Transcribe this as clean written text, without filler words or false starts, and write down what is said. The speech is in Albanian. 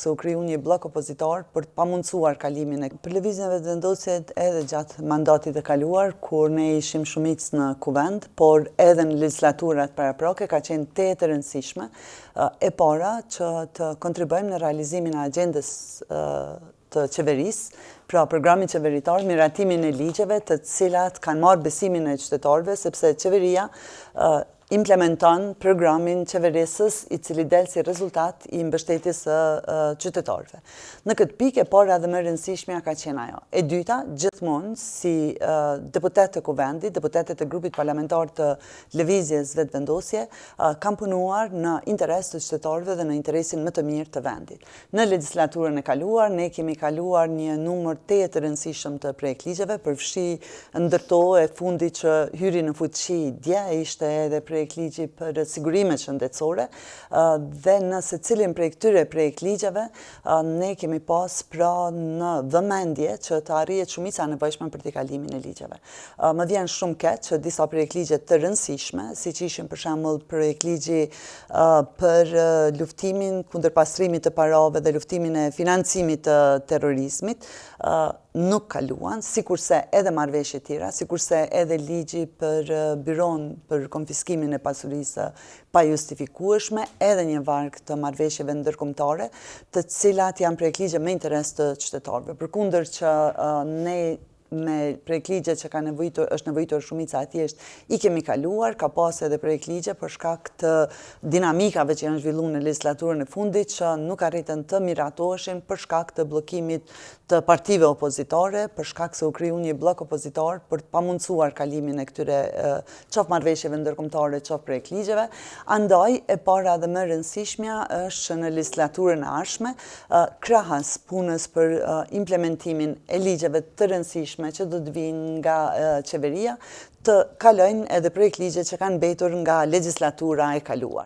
se u kriju një blok opozitar për të pamundësuar kalimin për lëvizjen e vetëvendosjes edhe gjatë mandatit të kaluar, kur ne ishim shumicë në kuvend, por edhe në legislaturat paraproke ka qenë tetë e rëndësishme e para që të kontribuojmë në realizimin e agjendës të qeverisë, pra programin qeveritar, miratimin e ligjeve të cilat kanë marrë besimin e qytetarëve, sepse qeveria implementon programin qeverisës i cili del si rezultat i mbështetjes së qytetarëve. Në këtë pikë e para dhe më rëndësishmja ka qenë ajo. E dyta, gjithmonë si deputet të kuvendit, deputetet të grupit parlamentar të lëvizjes vetëvendosje, kanë punuar në interes të qytetarëve dhe në interesin më të mirë të vendit. Në legislaturën e kaluar, ne kemi kaluar një numër tetë të rëndësishëm të projektligjeve, përfshi ndërto e fundi që hyri në fuqi dje ishte edhe projektligji për sigurimet shëndetësore dhe në secilin prej këtyre projektligjeve ne kemi pas pra në vëmendje që të arrihet shumica e nevojshme për të kalimin e ligjeve. Më vjen shumë keq që disa projektligje të rëndësishme, siç ishin për shembull projektligji për luftimin kundër pastrimit të parave dhe luftimin e financimit të terrorizmit, nuk kaluan, sikurse edhe marrëveshje tjera, sikurse edhe ligji për byron për konfiskimin e pasurisë pa justifikueshme, edhe një varg të marrëveshjeve ndërkombëtare, të cilat janë projektligje me interes të qytetarëve. Përkundër që ne me projektligje që është nevojitur shumica e thjesht i kemi kaluar, ka pas edhe projektligje për shkak të dinamikave që janë zhvilluar në legislaturën e fundit që nuk arritën të miratoheshin për shkak të bllokimit të partive opozitare, për shkak se u kriju një blok opozitar për të pamundësuar kalimin e këtyre qoftë marrëveshjeve ndërkombëtare, qoftë projektligjeve. Andaj e para dhe më rëndësishmja është në legislaturën e ardhshme, krahas punës për implementimin e ligjeve të rëndësishme që do të vinë nga qeveria, të kalojnë edhe projektligje që kanë mbetur nga legislatura e kaluar.